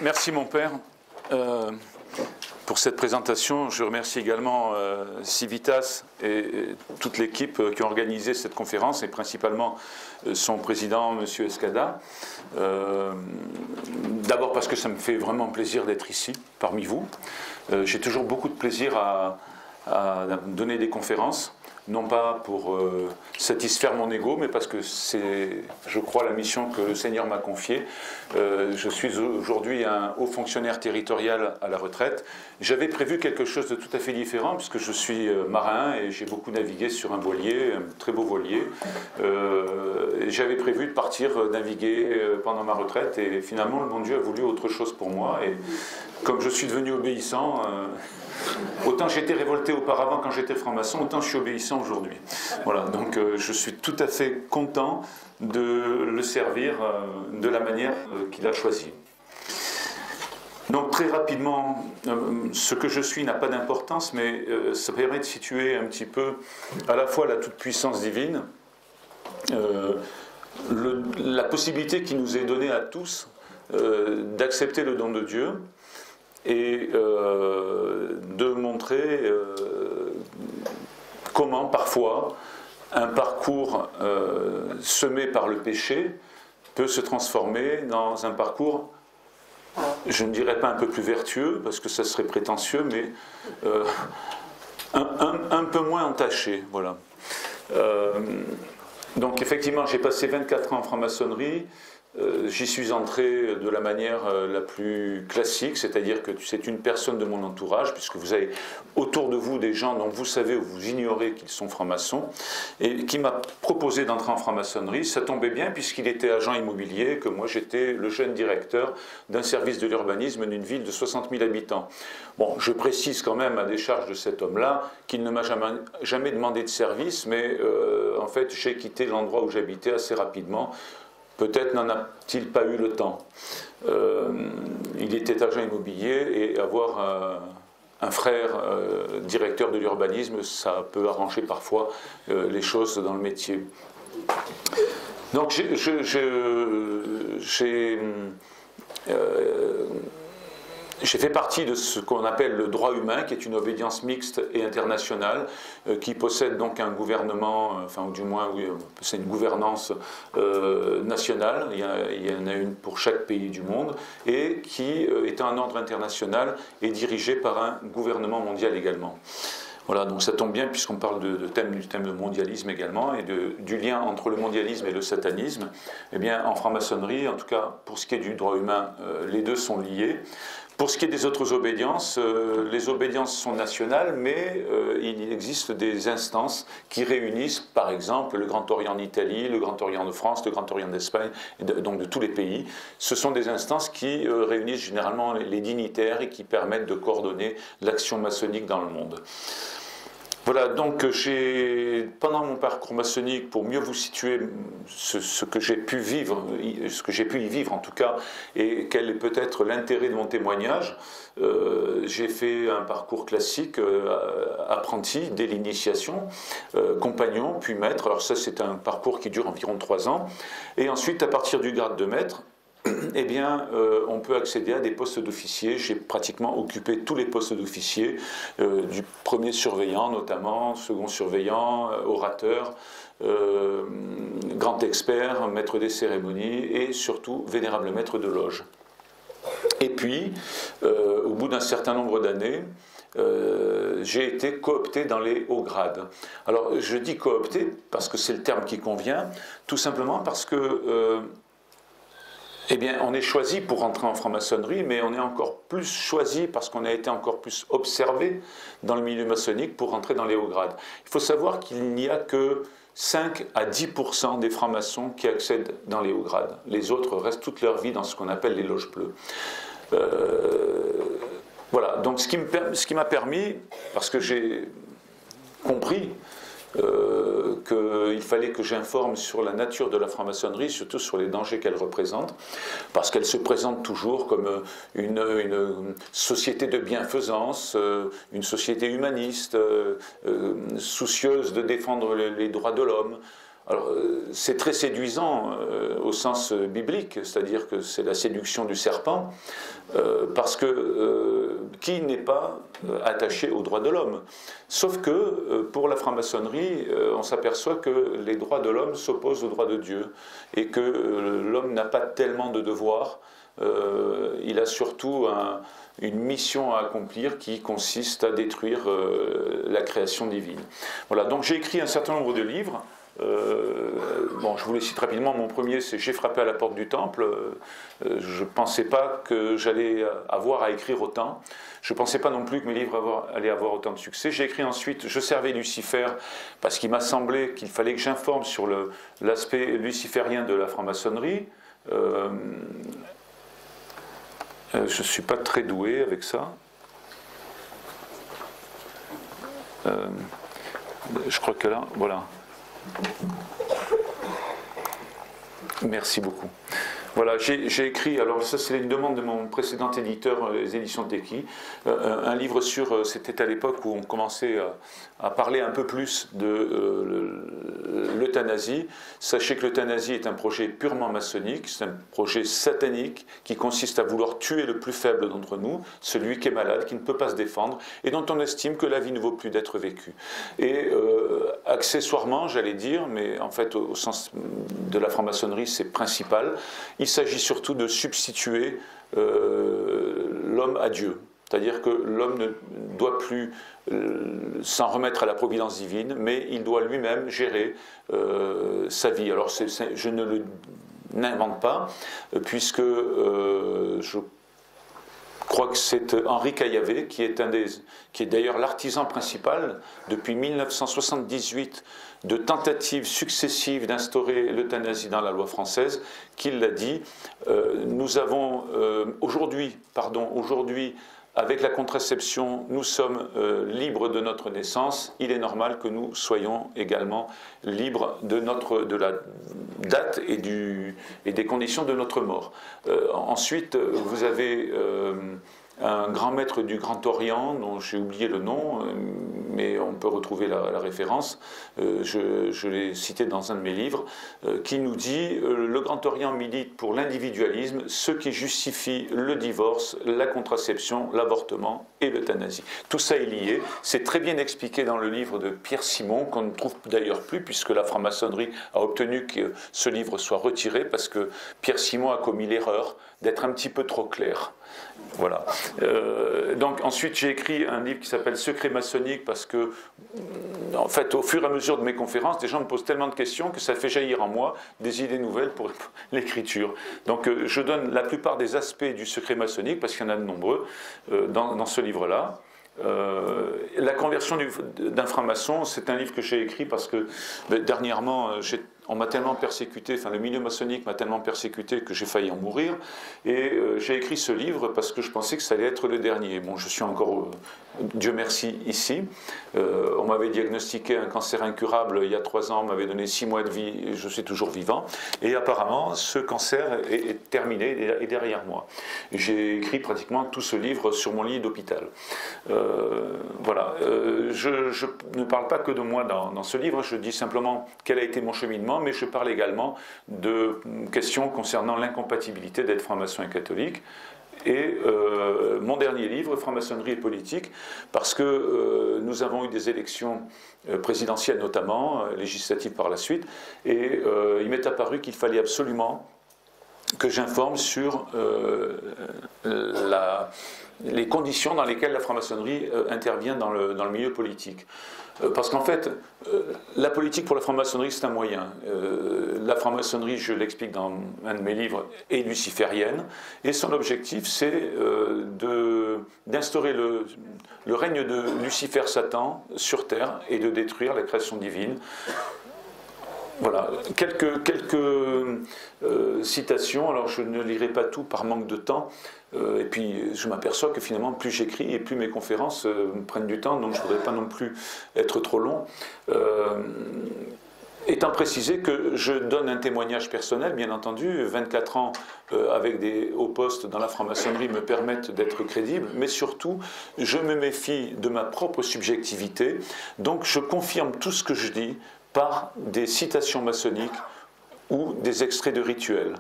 Merci mon père pour cette présentation. Je remercie également Civitas et toute l'équipe qui ont organisé cette conférence et principalement son président, M. Escada. D'abord parce que ça me fait vraiment plaisir d'être ici parmi vous. J'ai toujours beaucoup de plaisir à donner des conférences. Non pas pour satisfaire mon ego, mais parce que c'est, je crois, la mission que le Seigneur m'a confiée. Je suis aujourd'hui un haut fonctionnaire territorial à la retraite. J'avais prévu quelque chose de tout à fait différent, puisque je suis marin et j'ai beaucoup navigué sur un voilier, un très beau voilier. J'avais prévu de partir naviguer pendant ma retraite, et finalement, le bon Dieu a voulu autre chose pour moi. Et comme je suis devenu obéissant, autant j'étais révolté auparavant quand j'étais franc-maçon, autant je suis obéissant aujourd'hui. Voilà, donc je suis tout à fait content de le servir de la manière qu'il a choisie. Donc très rapidement, ce que je suis n'a pas d'importance, mais ça permet de situer un petit peu à la fois la toute-puissance divine, la possibilité qui nous est donnée à tous d'accepter le don de Dieu, et de montrer comment parfois un parcours semé par le péché peut se transformer dans un parcours, je ne dirais pas un peu plus vertueux, parce que ça serait prétentieux, mais un peu moins entaché. Voilà. Donc effectivement, j'ai passé 24 ans en franc-maçonnerie. J'y suis entré de la manière la plus classique, c'est-à-dire que c'est une personne de mon entourage, puisque vous avez autour de vous des gens dont vous savez ou vous ignorez qu'ils sont francs-maçons, et qui m'a proposé d'entrer en franc-maçonnerie. Ça tombait bien puisqu'il était agent immobilier, que moi j'étais le jeune directeur d'un service de l'urbanisme d'une ville de 60 000 habitants. Bon, je précise quand même à décharge de cet homme-là qu'il ne m'a jamais demandé de service, mais en fait j'ai quitté l'endroit où j'habitais assez rapidement. Peut-être n'en a-t-il pas eu le temps. Il était agent immobilier et avoir un frère directeur de l'urbanisme, ça peut arranger parfois les choses dans le métier. Donc j'ai fait partie de ce qu'on appelle le droit humain, qui est une obédience mixte et internationale, qui possède donc un gouvernement, enfin ou du moins oui, c'est une gouvernance nationale, il y en a une pour chaque pays du monde, et qui est un ordre international et dirigé par un gouvernement mondial également. Voilà, donc ça tombe bien puisqu'on parle du thème de mondialisme également et du lien entre le mondialisme et le satanisme. Eh bien, en franc-maçonnerie, en tout cas pour ce qui est du droit humain, les deux sont liés. Pour ce qui est des autres obédiences, les obédiences sont nationales, mais il existe des instances qui réunissent, par exemple, le Grand Orient d'Italie, le Grand Orient de France, le Grand Orient d'Espagne, donc de tous les pays. Ce sont des instances qui réunissent généralement les dignitaires et qui permettent de coordonner l'action maçonnique dans le monde. Voilà, donc pendant mon parcours maçonnique, pour mieux vous situer ce que j'ai pu vivre, ce que j'ai pu y vivre en tout cas, et quel est peut-être l'intérêt de mon témoignage, j'ai fait un parcours classique, apprenti, dès l'initiation, compagnon, puis maître. Alors ça c'est un parcours qui dure environ 3 ans, et ensuite à partir du grade de maître, eh bien, on peut accéder à des postes d'officier. J'ai pratiquement occupé tous les postes d'officier, du premier surveillant notamment, second surveillant, orateur, grand expert, maître des cérémonies et surtout vénérable maître de loge. Et puis, au bout d'un certain nombre d'années, j'ai été coopté dans les hauts grades. Alors, je dis coopté parce que c'est le terme qui convient, tout simplement parce que eh bien, on est choisi pour rentrer en franc-maçonnerie, mais on est encore plus choisi parce qu'on a été encore plus observé dans le milieu maçonnique pour rentrer dans les hauts grades. Il faut savoir qu'il n'y a que 5 à 10% des francs-maçons qui accèdent dans les hauts grades. Les autres restent toute leur vie dans ce qu'on appelle les loges bleues. Voilà, donc ce qui m'a permis, parce que j'ai compris qu'il fallait que j'informe sur la nature de la franc-maçonnerie, surtout sur les dangers qu'elle représente, parce qu'elle se présente toujours comme une société de bienfaisance, une société humaniste, soucieuse de défendre les droits de l'homme. Alors, c'est très séduisant au sens biblique, c'est-à-dire que c'est la séduction du serpent, parce que qui n'est pas attaché aux droits de l'homme? Sauf que pour la franc-maçonnerie, on s'aperçoit que les droits de l'homme s'opposent aux droits de Dieu, et que l'homme n'a pas tellement de devoirs, il a surtout une mission à accomplir qui consiste à détruire la création divine. Voilà, donc j'ai écrit un certain nombre de livres. Bon, je vous les cite rapidement. Mon premier, c'est J'ai frappé à la porte du temple. Je ne pensais pas que j'allais avoir à écrire autant. Je ne pensais pas non plus que mes livres allaient avoir autant de succès. J'ai écrit ensuite Je servais Lucifer, parce qu'il m'a semblé qu'il fallait que j'informe sur l'aspect luciférien de la franc-maçonnerie. Je ne suis pas très doué avec ça. Je crois que là, voilà. Merci beaucoup. Voilà, j'ai écrit, alors ça c'est une demande de mon précédent éditeur, les éditions Teki, un livre sur, c'était à l'époque où on commençait à parler un peu plus de l'euthanasie. Sachez que l'euthanasie est un projet purement maçonnique, c'est un projet satanique qui consiste à vouloir tuer le plus faible d'entre nous, celui qui est malade, qui ne peut pas se défendre et dont on estime que la vie ne vaut plus d'être vécue. Et accessoirement, j'allais dire, mais en fait au sens de la franc-maçonnerie c'est principal, il s'agit surtout de substituer l'homme à Dieu. C'est-à-dire que l'homme ne doit plus s'en remettre à la providence divine, mais il doit lui-même gérer sa vie. Alors je ne n'invente pas, puisque je crois que c'est Henri Caillavet, qui est d'ailleurs l'artisan principal depuis 1978 de tentatives successives d'instaurer l'euthanasie dans la loi française, qui l'a dit. Nous avons aujourd'hui, avec la contraception, nous sommes libres de notre naissance. Il est normal que nous soyons également libres de la date et des conditions de notre mort. Ensuite, vous avez un grand maître du Grand Orient, dont j'ai oublié le nom, mais on peut retrouver la référence, je l'ai cité dans un de mes livres, qui nous dit « Le Grand Orient milite pour l'individualisme, ce qui justifie le divorce, la contraception, l'avortement et l'euthanasie. » Tout ça est lié, c'est très bien expliqué dans le livre de Pierre Simon, qu'on ne trouve d'ailleurs plus, puisque la franc-maçonnerie a obtenu que ce livre soit retiré, parce que Pierre Simon a commis l'erreur d'être un petit peu trop clair. Voilà. Donc ensuite j'ai écrit un livre qui s'appelle Secrets maçonniques, parce que en fait au fur et à mesure de mes conférences, des gens me posent tellement de questions que ça fait jaillir en moi des idées nouvelles pour l'écriture. Donc je donne la plupart des aspects du secret maçonnique, parce qu'il y en a de nombreux dans ce livre-là. La conversion d'un franc-maçon, c'est un livre que j'ai écrit parce que dernièrement on m'a tellement persécuté, enfin le milieu maçonnique m'a tellement persécuté que j'ai failli en mourir, et j'ai écrit ce livre parce que je pensais que ça allait être le dernier. Bon, je suis encore, Dieu merci, ici. On m'avait diagnostiqué un cancer incurable il y a 3 ans, on m'avait donné 6 mois de vie, et je suis toujours vivant, et apparemment ce cancer est terminé, et derrière moi. J'ai écrit pratiquement tout ce livre sur mon lit d'hôpital. Voilà, je ne parle pas que de moi dans ce livre, je dis simplement quel a été mon cheminement, mais je parle également de questions concernant l'incompatibilité d'être franc-maçon et catholique. Et mon dernier livre, Franc-maçonnerie et politique, parce que nous avons eu des élections présidentielles notamment, législatives par la suite, et il m'est apparu qu'il fallait absolument que j'informe sur les conditions dans lesquelles la franc-maçonnerie intervient dans le milieu politique. Parce qu'en fait, la politique pour la franc-maçonnerie, c'est un moyen. La franc-maçonnerie, je l'explique dans un de mes livres, est luciférienne, et son objectif, c'est d'instaurer le règne de Lucifer-Satan sur Terre et de détruire la création divine. Voilà, quelques citations, alors je ne lirai pas tout par manque de temps, et puis je m'aperçois que finalement plus j'écris et plus mes conférences me prennent du temps, donc je ne voudrais pas non plus être trop long. Étant précisé que je donne un témoignage personnel, bien entendu, 24 ans avec des hauts postes dans la franc-maçonnerie me permettent d'être crédible, mais surtout, je me méfie de ma propre subjectivité, donc je confirme tout ce que je dis par des citations maçonniques ou des extraits de rituels.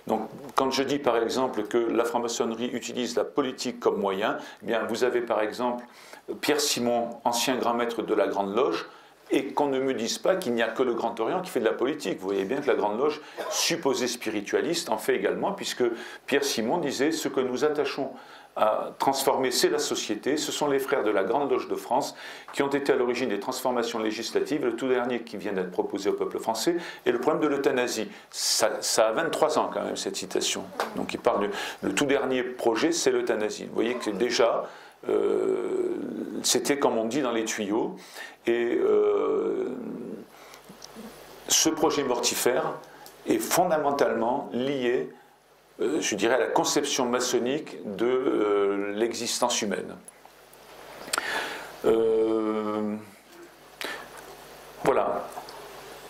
Donc, quand je dis par exemple que la franc-maçonnerie utilise la politique comme moyen, eh bien, vous avez par exemple Pierre Simon, ancien grand maître de la Grande Loge, et qu'on ne me dise pas qu'il n'y a que le Grand Orient qui fait de la politique. Vous voyez bien que la Grande Loge, supposée spiritualiste, en fait également, puisque Pierre Simon disait « ce que nous attachons à transformer, c'est la société. Ce sont les frères de la Grande Loge de France qui ont été à l'origine des transformations législatives, le tout dernier qui vient d'être proposé au peuple français, et le problème de l'euthanasie. » Ça a 23 ans quand même, cette citation. Donc il parle le tout dernier projet, c'est l'euthanasie. Vous voyez que déjà, c'était comme on dit dans les tuyaux, et ce projet mortifère est fondamentalement lié, je dirais, à la conception maçonnique de l'existence humaine. Voilà.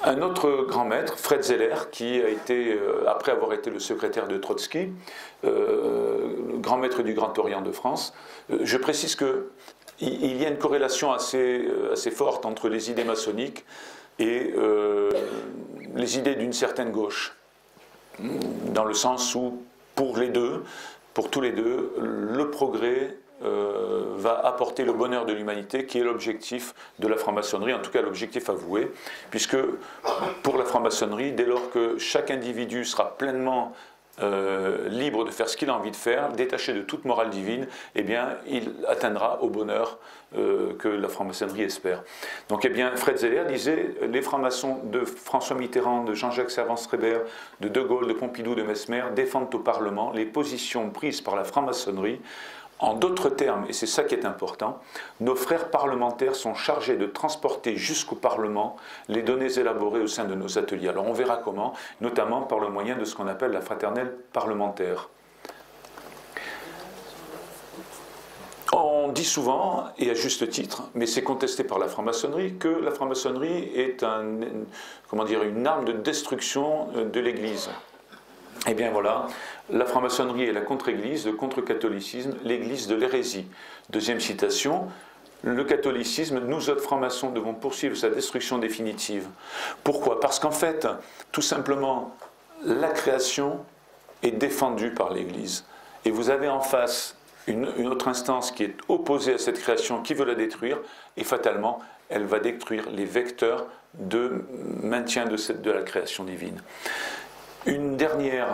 Un autre grand maître, Fred Zeller, qui a été, après avoir été le secrétaire de Trotsky, grand maître du Grand Orient de France, je précise qu'il y a une corrélation assez forte entre les idées maçonniques et les idées d'une certaine gauche, dans le sens où, pour tous les deux, le progrès va apporter le bonheur de l'humanité, qui est l'objectif de la franc-maçonnerie, en tout cas l'objectif avoué, puisque pour la franc-maçonnerie, dès lors que chaque individu sera pleinement libre de faire ce qu'il a envie de faire, détaché de toute morale divine, eh bien, il atteindra au bonheur que la franc-maçonnerie espère. Donc, eh bien, Fred Zeller disait, les francs-maçons de François Mitterrand, de Jean-Jacques Servan-Schreiber, de De Gaulle, de Pompidou, de Mesmer, défendent au Parlement les positions prises par la franc-maçonnerie. En d'autres termes, et c'est ça qui est important, nos frères parlementaires sont chargés de transporter jusqu'au Parlement les données élaborées au sein de nos ateliers. Alors on verra comment, notamment par le moyen de ce qu'on appelle la fraternelle parlementaire. On dit souvent, et à juste titre, mais c'est contesté par la franc-maçonnerie, que la franc-maçonnerie est une arme de destruction de l'Église. Eh bien voilà, la franc-maçonnerie est la contre-église, le contre-catholicisme, l'église de l'hérésie. Deuxième citation, le catholicisme, nous autres francs-maçons devons poursuivre sa destruction définitive. Pourquoi? Parce qu'en fait, tout simplement, la création est défendue par l'église. Et vous avez en face une autre instance qui est opposée à cette création, qui veut la détruire, et fatalement, elle va détruire les vecteurs de maintien de la création divine. Une dernière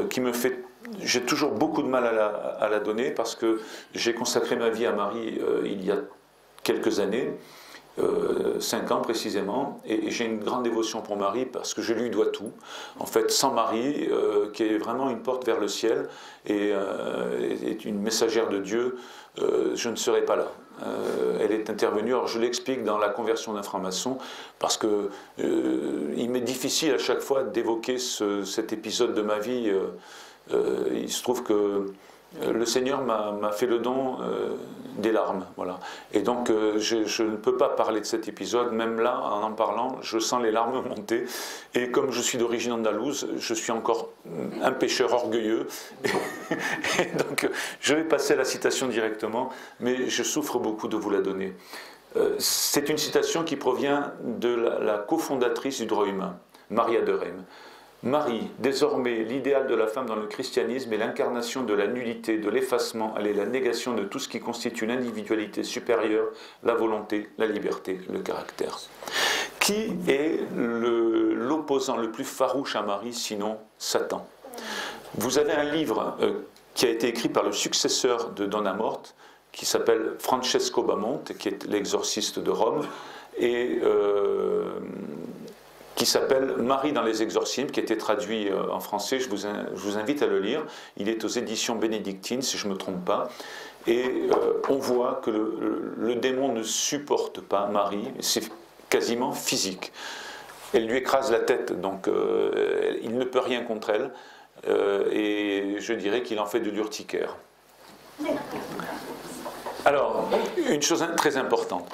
qui me fait... J'ai toujours beaucoup de mal à la donner parce que j'ai consacré ma vie à Marie il y a quelques années, 5 ans précisément, et j'ai une grande dévotion pour Marie parce que je lui dois tout. En fait, sans Marie, qui est vraiment une porte vers le ciel et est une messagère de Dieu, je ne serais pas là. Elle est intervenue, alors je l'explique dans la conversion d'un franc-maçon, parce que il m'est difficile à chaque fois d'évoquer cet épisode de ma vie. Il se trouve que le Seigneur m'a fait le don des larmes, voilà. Et donc je ne peux pas parler de cet épisode, même là, en parlant, je sens les larmes monter. Et comme je suis d'origine andalouse, je suis encore un pécheur orgueilleux. Et donc je vais passer à la citation directement, mais je souffre beaucoup de vous la donner. C'est une citation qui provient de la cofondatrice du droit humain, Maria de Rème. Marie, désormais l'idéal de la femme dans le christianisme est l'incarnation de la nullité, de l'effacement, elle est la négation de tout ce qui constitue l'individualité supérieure, la volonté, la liberté, le caractère. Qui est l'opposant le plus farouche à Marie, sinon Satan? Vous avez un livre qui a été écrit par le successeur de Don Amort, qui s'appelle Francesco Bamonte, qui est l'exorciste de Rome, et qui s'appelle Marie dans les exorcismes, qui a été traduit en français. Je vous invite à le lire. Il est aux éditions bénédictines, si je ne me trompe pas. Et on voit que le démon ne supporte pas Marie, c'est quasiment physique. Elle lui écrase la tête, donc il ne peut rien contre elle. Et je dirais qu'il en fait de l'urticaire. Alors, une chose très importante.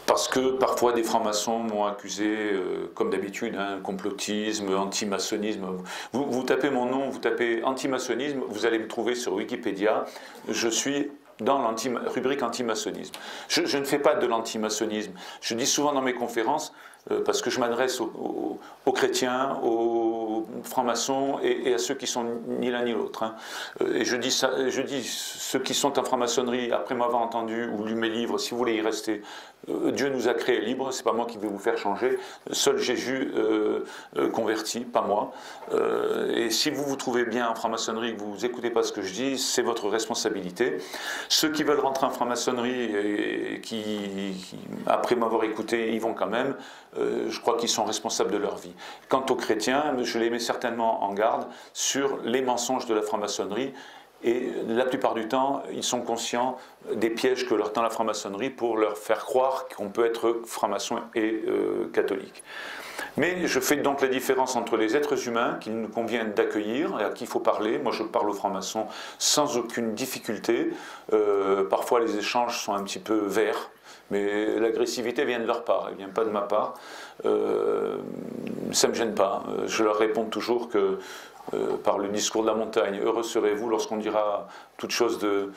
Parce que parfois des francs-maçons m'ont accusé, comme d'habitude, complotisme, antimaçonnisme. Vous tapez mon nom, vous tapez antimaçonnisme, vous allez me trouver sur Wikipédia. Je suis dans la rubrique anti-maçonnisme. Je ne fais pas de l'anti-maçonnisme. Je dis souvent dans mes conférences, parce que je m'adresse aux chrétiens, aux francs-maçons et à ceux qui sont ni l'un ni l'autre. Hein. Et je dis ceux qui sont en franc-maçonnerie, après m'avoir entendu ou lu mes livres, si vous voulez y rester, Dieu nous a créés libres, c'est pas moi qui vais vous faire changer. Seul Jésus converti, pas moi. Et si vous vous trouvez bien en franc-maçonnerie et que vous n'écoutez pas ce que je dis, c'est votre responsabilité. Ceux qui veulent rentrer en franc-maçonnerie et qui, après m'avoir écouté, y vont quand même, je crois qu'ils sont responsables de leur vie. Quant aux chrétiens, je les mets certainement en garde sur les mensonges de la franc-maçonnerie. Et la plupart du temps, ils sont conscients des pièges que leur tend la franc-maçonnerie pour leur faire croire qu'on peut être franc-maçon et catholique. Mais je fais donc la différence entre les êtres humains qu'il nous convient d'accueillir et à qui il faut parler. Moi, je parle aux francs-maçons sans aucune difficulté. Parfois, les échanges sont un petit peu verts. Mais l'agressivité vient de leur part, elle ne vient pas de ma part. Ça ne me gêne pas. Je leur réponds toujours que par le discours de la montagne, heureux serez-vous lorsqu'on dira toute chose de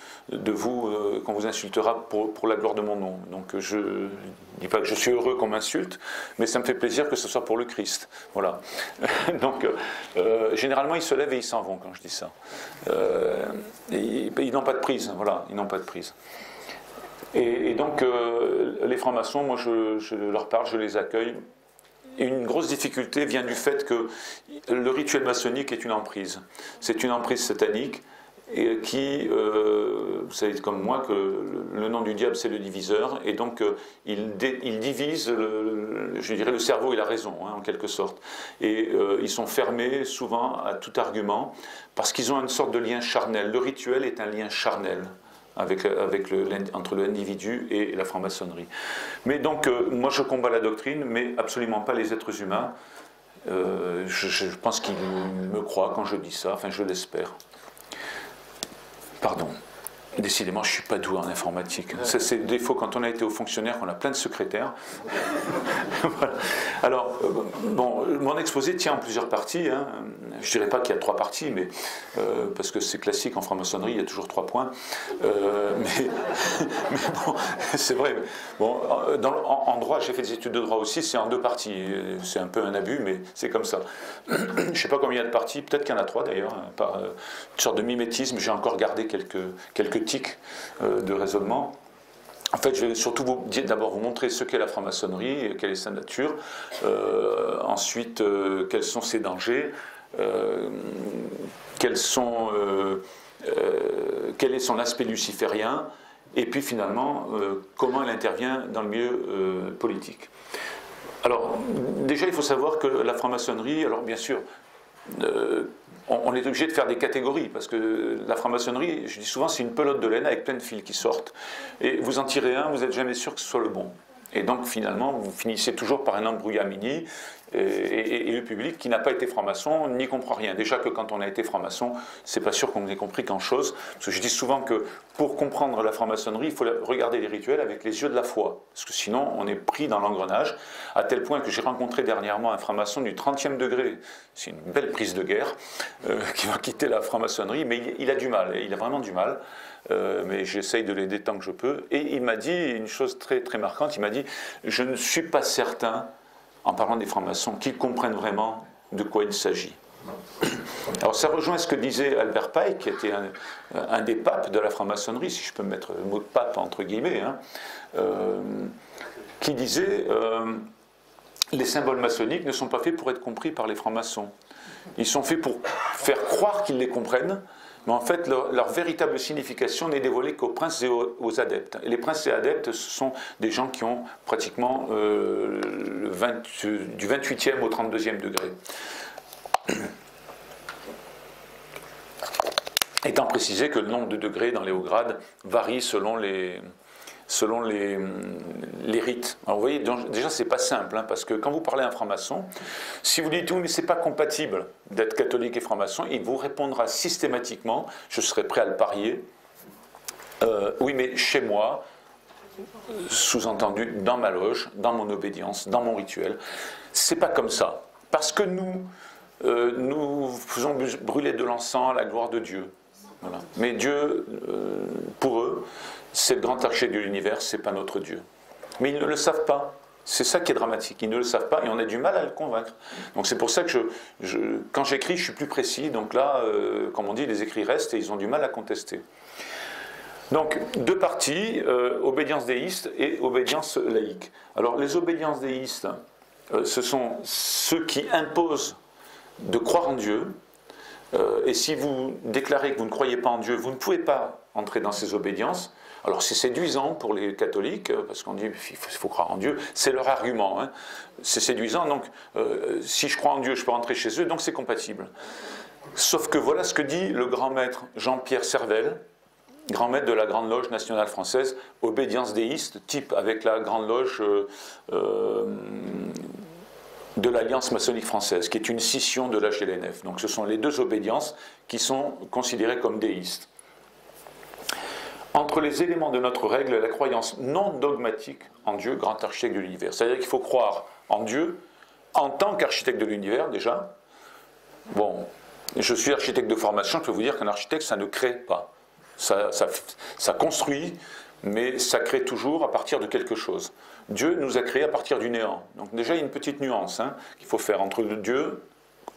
vous, qu'on vous insultera pour la gloire de mon nom. Donc je ne dis pas que je suis heureux qu'on m'insulte, mais ça me fait plaisir que ce soit pour le Christ. Voilà. Donc généralement ils se lèvent et ils s'en vont quand je dis ça. Ils n'ont pas de prise, voilà, ils n'ont pas de prise. Et donc, les francs-maçons, moi je leur parle, je les accueille. Une grosse difficulté vient du fait que le rituel maçonnique est une emprise. C'est une emprise satanique et qui, vous savez comme moi que le nom du diable c'est le diviseur, et donc il divise, je dirais, le cerveau et la raison, hein, en quelque sorte. Et ils sont fermés souvent à tout argument parce qu'ils ont une sorte de lien charnel. Le rituel est un lien charnel entre l'individu et la franc-maçonnerie. Mais donc, moi je combats la doctrine, mais absolument pas les êtres humains. Je pense qu'ils me croient quand je dis ça, enfin je l'espère. Pardon. Décidément, je ne suis pas doué en informatique. Ça, c'est le défaut quand on a été haut fonctionnaire, qu'on a plein de secrétaires. Voilà. Alors, bon, mon exposé tient en plusieurs parties. Hein. Je ne dirais pas qu'il y a 3 parties, mais, parce que c'est classique en franc-maçonnerie, il y a toujours 3 points. Mais bon, c'est vrai. Bon, en droit, j'ai fait des études de droit aussi, c'est en 2 parties. C'est un peu un abus, mais c'est comme ça. Je ne sais pas combien il y a de parties, peut-être qu'il y en a 3 d'ailleurs. Par une sorte de mimétisme, j'ai encore gardé quelques tics de raisonnement. En fait, je vais surtout d'abord vous montrer ce qu'est la franc-maçonnerie, quelle est sa nature, ensuite quels sont ses dangers, quel est son aspect luciférien, et puis finalement comment elle intervient dans le milieu politique. Alors déjà il faut savoir que la franc-maçonnerie, alors bien sûr, on est obligé de faire des catégories, parce que la franc-maçonnerie, je dis souvent, c'est une pelote de laine avec plein de fils qui sortent. Et vous en tirez un, vous n'êtes jamais sûr que ce soit le bon. Et donc finalement, vous finissez toujours par un embrouillamini, et le public qui n'a pas été franc-maçon n'y comprend rien. Déjà que quand on a été franc-maçon, c'est pas sûr qu'on ait compris grand-chose. Parce que je dis souvent que pour comprendre la franc-maçonnerie, il faut regarder les rituels avec les yeux de la foi. Parce que sinon, on est pris dans l'engrenage, à tel point que j'ai rencontré dernièrement un franc-maçon du 30e degré. C'est une belle prise de guerre, qui va quitter la franc-maçonnerie, mais il a du mal, il a vraiment du mal. Mais j'essaye de l'aider tant que je peux. Et il m'a dit une chose très, très marquante, il m'a dit « Je ne suis pas certain, en parlant des francs-maçons, qu'ils comprennent vraiment de quoi il s'agit. » Alors ça rejoint ce que disait Albert Pike, qui était un des papes de la franc-maçonnerie, si je peux mettre le mot de pape entre guillemets, hein, qui disait les symboles maçonniques ne sont pas faits pour être compris par les francs-maçons. Ils sont faits pour faire croire qu'ils les comprennent, mais en fait, leur véritable signification n'est dévoilée qu'aux princes et aux adeptes. Et les princes et adeptes, ce sont des gens qui ont pratiquement du 28e au 32e degré. Étant précisé que le nombre de degrés dans les hauts grades varie selon les rites. Alors vous voyez, déjà c'est pas simple, hein, parce que quand vous parlez à un franc-maçon, si vous dites oui mais c'est pas compatible d'être catholique et franc-maçon, il vous répondra systématiquement, je serais prêt à le parier, oui mais chez moi, sous-entendu dans ma loge, dans mon obédience, dans mon rituel, c'est pas comme ça, parce que nous faisons brûler de l'encens à la gloire de Dieu. Voilà. Mais Dieu, pour eux, c'est le grand architecte de l'univers, c'est pas notre Dieu. Mais ils ne le savent pas. C'est ça qui est dramatique. Ils ne le savent pas et on a du mal à le convaincre. Donc c'est pour ça que quand j'écris, je suis plus précis. Donc là, comme on dit, les écrits restent et ils ont du mal à contester. Donc, deux parties, obédience déiste et obédience laïque. Alors, les obédiences déistes, ce sont ceux qui imposent de croire en Dieu. Et si vous déclarez que vous ne croyez pas en Dieu, vous ne pouvez pas entrer dans ces obédiences. Alors, c'est séduisant pour les catholiques, parce qu'on dit qu'il faut croire en Dieu. C'est leur argument. Hein. C'est séduisant. Donc, si je crois en Dieu, je peux rentrer chez eux, donc c'est compatible. Sauf que voilà ce que dit le grand maître Jean-Pierre Servel, grand maître de la Grande Loge nationale française, obédience déiste, type avec la Grande Loge de l'Alliance maçonnique française, qui est une scission de la GLNF. Donc ce sont les deux obédiences qui sont considérées comme déistes. Entre les éléments de notre règle, la croyance non dogmatique en Dieu, grand architecte de l'univers. C'est-à-dire qu'il faut croire en Dieu en tant qu'architecte de l'univers, déjà. Bon, je suis architecte de formation, je peux vous dire qu'un architecte, ça ne crée pas. Ça construit, mais ça crée toujours à partir de quelque chose. Dieu nous a créés à partir du néant. Donc déjà, il y a une petite nuance qu'il faut faire entre le Dieu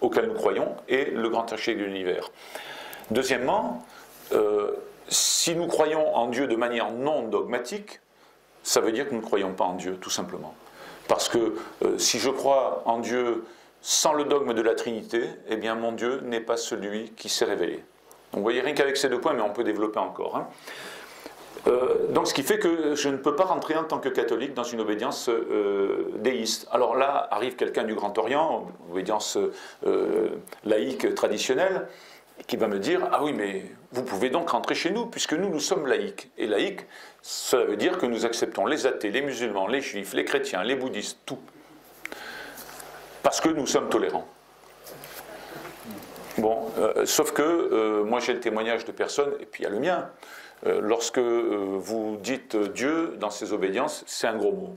auquel nous croyons et le grand architecte de l'univers. Deuxièmement, si nous croyons en Dieu de manière non dogmatique, ça veut dire que nous ne croyons pas en Dieu, tout simplement. Parce que si je crois en Dieu sans le dogme de la Trinité, eh bien mon Dieu n'est pas celui qui s'est révélé. Donc vous voyez, rien qu'avec ces deux points, mais on peut développer encore. Donc ce qui fait que je ne peux pas rentrer en tant que catholique dans une obédience déiste. Alors là, arrive quelqu'un du Grand Orient, obédience laïque traditionnelle, qui va me dire « Ah oui, mais vous pouvez donc rentrer chez nous, puisque nous sommes laïcs. » Et laïcs, ça veut dire que nous acceptons les athées, les musulmans, les juifs, les chrétiens, les bouddhistes, tout. Parce que nous sommes tolérants. Bon, sauf que moi j'ai le témoignage de personnes, et puis il y a le mien. Lorsque vous dites Dieu dans ces obédiences, c'est un gros mot.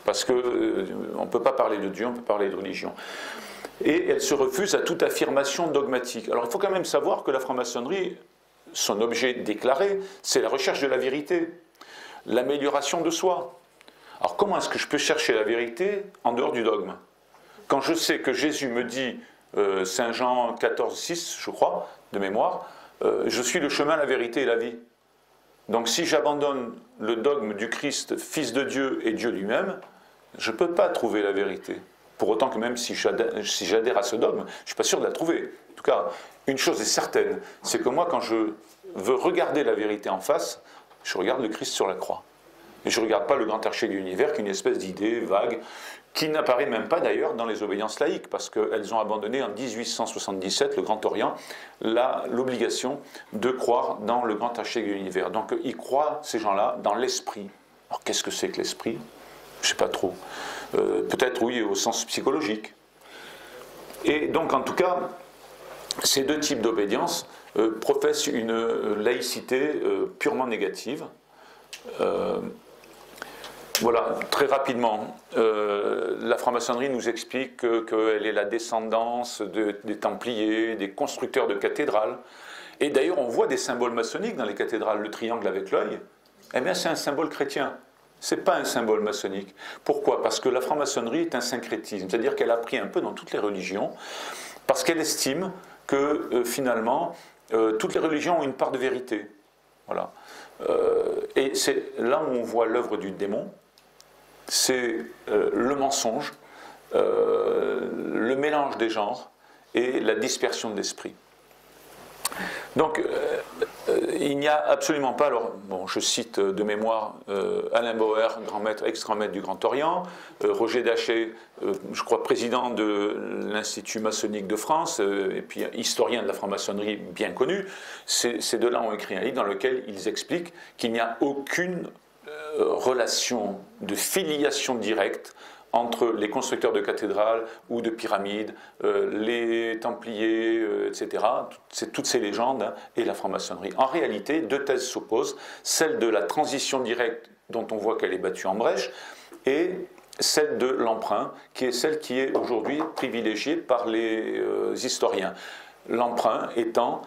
Parce qu'on ne peut pas parler de Dieu, on peut parler de religion. Et elle se refuse à toute affirmation dogmatique. Alors il faut quand même savoir que la franc-maçonnerie, son objet déclaré, c'est la recherche de la vérité, l'amélioration de soi. Alors comment est-ce que je peux chercher la vérité en dehors du dogme? Quand je sais que Jésus me dit, Saint Jean 14,6, je crois, de mémoire, je suis le chemin, la vérité et la vie. Donc si j'abandonne le dogme du Christ, Fils de Dieu et Dieu lui-même, je ne peux pas trouver la vérité. Pour autant que même si j'adhère à ce dogme, je ne suis pas sûr de la trouver. En tout cas, une chose est certaine, c'est que moi, quand je veux regarder la vérité en face, je regarde le Christ sur la croix. Et je ne regarde pas le grand architecte de l'univers, qui est une espèce d'idée vague, qui n'apparaît même pas d'ailleurs dans les obédiences laïques, parce qu'elles ont abandonné en 1877, le Grand Orient, l'obligation de croire dans le grand architecte de l'univers. Donc ils croient, ces gens-là, dans l'esprit. Alors qu'est-ce que c'est que l'esprit? Je ne sais pas trop. Peut-être oui, au sens psychologique. Et donc en tout cas, ces deux types d'obédience professent une laïcité purement négative. Voilà, très rapidement, la franc-maçonnerie nous explique qu'elle est la descendance des Templiers, des constructeurs de cathédrales. Et d'ailleurs, on voit des symboles maçonniques dans les cathédrales, le triangle avec l'œil. Eh bien, c'est un symbole chrétien. Ce n'est pas un symbole maçonnique. Pourquoi? Parce que la franc-maçonnerie est un syncrétisme, c'est-à-dire qu'elle a pris un peu dans toutes les religions, parce qu'elle estime que finalement, toutes les religions ont une part de vérité. Voilà. Et c'est là où on voit l'œuvre du démon, c'est le mensonge, le mélange des genres et la dispersion de l'esprit. Donc, il n'y a absolument pas, alors, bon, je cite de mémoire Alain Bauer, grand maître, ex-grand maître du Grand Orient, Roger Daché, je crois président de l'Institut maçonnique de France, et puis historien de la franc-maçonnerie bien connu. Ces deux-là ont écrit un livre dans lequel ils expliquent qu'il n'y a aucune relation de filiation directe entre les constructeurs de cathédrales ou de pyramides, les Templiers, etc., toutes ces légendes, et la franc-maçonnerie. En réalité, deux thèses s'opposent, celle de la transition directe, dont on voit qu'elle est battue en brèche, et celle de l'emprunt, qui est celle qui est aujourd'hui privilégiée par les historiens. L'emprunt étant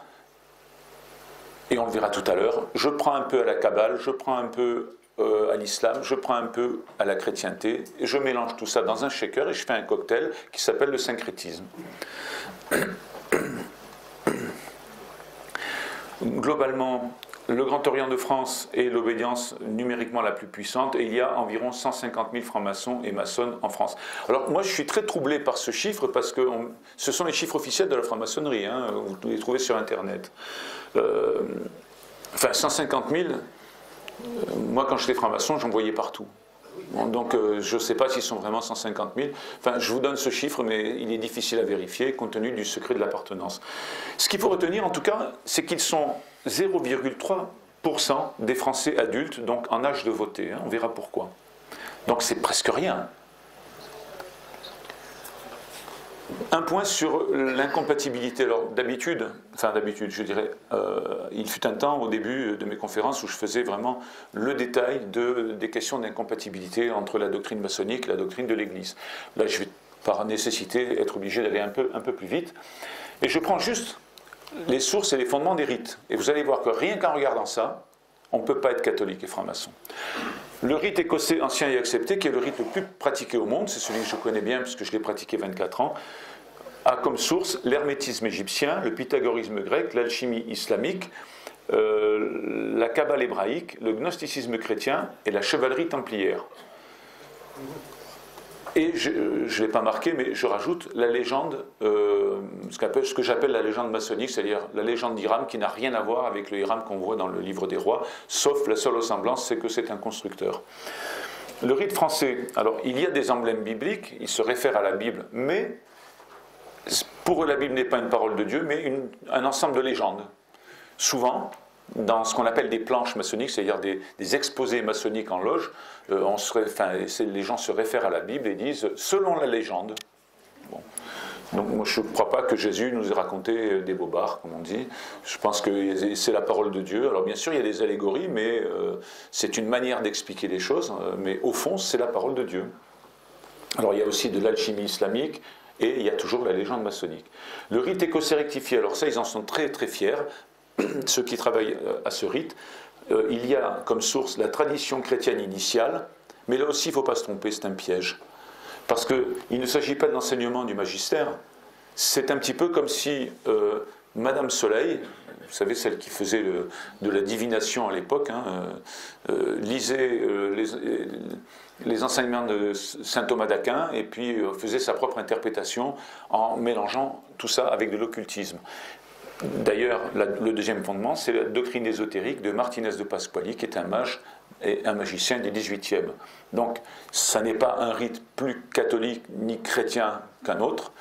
et on le verra tout à l'heure, je prends un peu à la Kabbale, je prends un peu à l'islam, je prends un peu à la chrétienté, et je mélange tout ça dans un shaker et je fais un cocktail qui s'appelle le syncrétisme. Globalement, le Grand Orient de France est l'obédience numériquement la plus puissante et il y a environ 150 000 francs-maçons et maçonnes en France. Alors moi je suis très troublé par ce chiffre parce que ce sont les chiffres officiels de la franc-maçonnerie, hein, vous les trouvez sur internet. Enfin 150 000, moi quand j'étais franc-maçon j'en voyais partout. Bon, donc je ne sais pas s'ils sont vraiment 150 000. Enfin, je vous donne ce chiffre, mais il est difficile à vérifier compte tenu du secret de l'appartenance. Ce qu'il faut retenir en tout cas, c'est qu'ils sont 0,3% des Français adultes, donc en âge de voter. Hein, on verra pourquoi. Donc c'est presque rien. Un point sur l'incompatibilité. Alors d'habitude, je dirais, il fut un temps au début de mes conférences où je faisais vraiment le détail des questions d'incompatibilité entre la doctrine maçonnique et la doctrine de l'Église. Là, je vais par nécessité être obligé d'aller un peu plus vite. Et je prends juste les sources et les fondements des rites. Et vous allez voir que rien qu'en regardant ça, on ne peut pas être catholique et franc-maçon. Le rite écossais ancien et accepté, qui est le rite le plus pratiqué au monde, c'est celui que je connais bien puisque je l'ai pratiqué 24 ans, a comme source l'hermétisme égyptien, le pythagorisme grec, l'alchimie islamique, la kabbale hébraïque, le gnosticisme chrétien et la chevalerie templière. Et je ne l'ai pas marqué, mais je rajoute la légende, ce que j'appelle la légende maçonnique, c'est-à-dire la légende d'Hiram, qui n'a rien à voir avec le Hiram qu'on voit dans le livre des rois, sauf la seule ressemblance, c'est que c'est un constructeur. Le rite français, alors il y a des emblèmes bibliques, il se réfère à la Bible, mais pour eux la Bible n'est pas une parole de Dieu, mais un ensemble de légendes. Souvent, dans ce qu'on appelle des planches maçonniques, c'est-à-dire des exposés maçonniques en loge, les gens se réfèrent à la Bible et disent « selon la légende ». Bon. Donc moi je ne crois pas que Jésus nous ait raconté des bobards, comme on dit. Je pense que c'est la parole de Dieu. Alors bien sûr il y a des allégories, mais c'est une manière d'expliquer les choses, mais au fond c'est la parole de Dieu. Alors il y a aussi de l'alchimie islamique, et il y a toujours la légende maçonnique. Le rite écossais rectifié, alors ça ils en sont très très fiers, ceux qui travaillent à ce rite. Il y a comme source la tradition chrétienne initiale, mais là aussi il ne faut pas se tromper, c'est un piège. Parce qu'il ne s'agit pas de l'enseignement du magistère, c'est un petit peu comme si Madame Soleil, vous savez, celle qui faisait de la divination à l'époque, hein, lisait les enseignements de saint Thomas d'Aquin et puis faisait sa propre interprétation en mélangeant tout ça avec de l'occultisme. D'ailleurs, le deuxième fondement, c'est la doctrine ésotérique de Martinez de Pasquali, qui est un mage et un magicien du XVIIIe. Donc, ça n'est pas un rite plus catholique ni chrétien qu'un autre,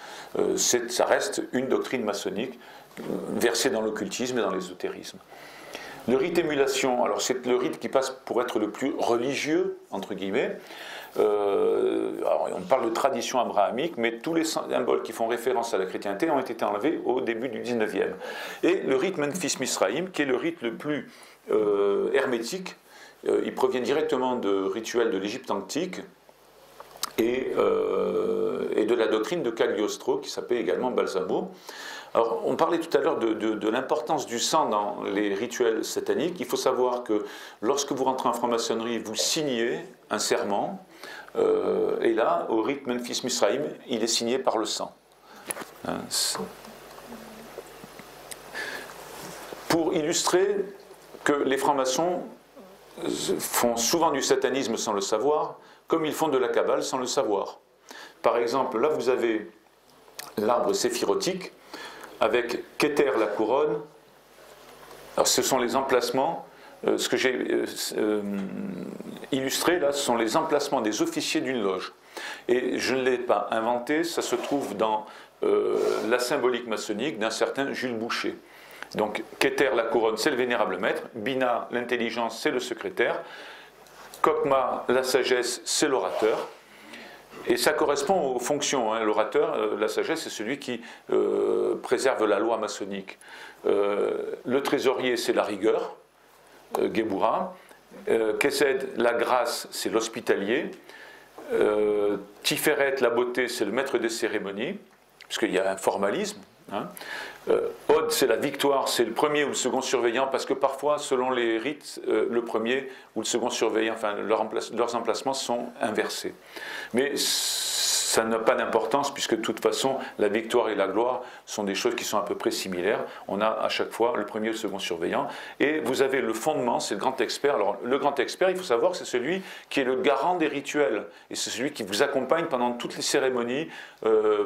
ça reste une doctrine maçonnique versée dans l'occultisme et dans l'ésotérisme. Le rite émulation, alors c'est le rite qui passe pour être le plus religieux, entre guillemets. Alors on parle de tradition abrahamique, mais tous les symboles qui font référence à la chrétienté ont été enlevés au début du 19e. Et le rite Memphis-Misraïm, qui est le rite le plus hermétique, il provient directement de rituels de l'Égypte antique et de la doctrine de Cagliostro, qui s'appelait également Balsamo. Alors, on parlait tout à l'heure de l'importance du sang dans les rituels sataniques. Il faut savoir que lorsque vous rentrez en franc-maçonnerie, vous signez un serment, et là, au rite Memphis-Misraïm, il est signé par le sang. Hein, pour illustrer que les francs-maçons font souvent du satanisme sans le savoir, comme ils font de la Kabbale sans le savoir. Par exemple, là vous avez l'arbre séphirotique, avec Keter la couronne. Alors ce sont les emplacements, ce que j'ai illustré là, ce sont les emplacements des officiers d'une loge. Et je ne l'ai pas inventé, ça se trouve dans la symbolique maçonnique d'un certain Jules Boucher. Donc Keter la couronne, c'est le vénérable maître, Bina, l'intelligence, c'est le secrétaire, Kokma, la sagesse, c'est l'orateur. Et ça correspond aux fonctions. Hein. L'orateur, la sagesse, c'est celui qui préserve la loi maçonnique. Le trésorier, c'est la rigueur, Gebura. Kesed, la grâce, c'est l'hospitalier. Tiferet, la beauté, c'est le maître des cérémonies, puisqu'il y a un formalisme. Hein. Ode, c'est la victoire, c'est le premier ou le second surveillant, parce que parfois, selon les rites, le premier ou le second surveillant, enfin, leurs emplacements sont inversés. Mais ça n'a pas d'importance, puisque de toute façon, la victoire et la gloire sont des choses qui sont à peu près similaires. On a à chaque fois le premier ou le second surveillant. Et vous avez le fondement, c'est le grand expert. Alors, le grand expert, il faut savoir que c'est celui qui est le garant des rituels. Et c'est celui qui vous accompagne pendant toutes les cérémonies,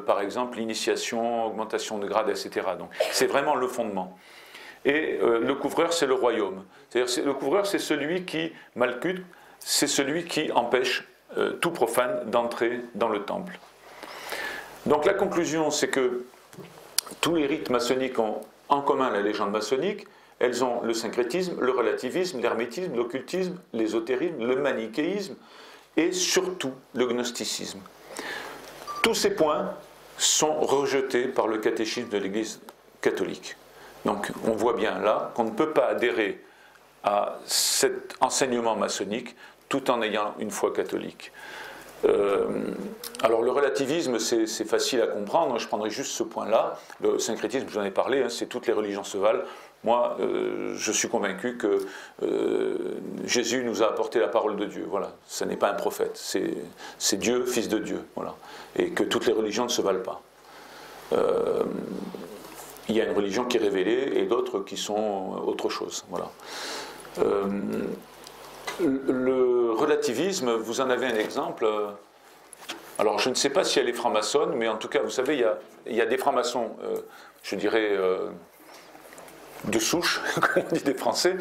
par exemple l'initiation, augmentation de grade, etc. Donc, c'est vraiment le fondement. Et le couvreur, c'est le royaume. C'est-à-dire, le couvreur, c'est celui qui malcute, c'est celui qui empêche tout profane d'entrer dans le temple. Donc la conclusion, c'est que tous les rites maçonniques ont en commun la légende maçonnique. Elles ont le syncrétisme, le relativisme, l'hermétisme, l'occultisme, l'ésotérisme, le manichéisme et surtout le gnosticisme. Tous ces points sont rejetés par le catéchisme de l'Église catholique. Donc on voit bien là qu'on ne peut pas adhérer à cet enseignement maçonnique tout en ayant une foi catholique. Alors le relativisme, c'est facile à comprendre, je prendrai juste ce point-là. Le syncrétisme, j'en ai parlé, hein, c'est toutes les religions se valent. Moi, je suis convaincu que Jésus nous a apporté la parole de Dieu. Voilà, ce n'est pas un prophète, c'est Dieu, fils de Dieu. Voilà. Et que toutes les religions ne se valent pas. Il y a une religion qui est révélée et d'autres qui sont autre chose. Voilà. Le relativisme, vous en avez un exemple. Alors, je ne sais pas si elle est franc-maçonne, mais en tout cas, vous savez, il y a des francs-maçons, je dirais, de souche, comme on dit des Français,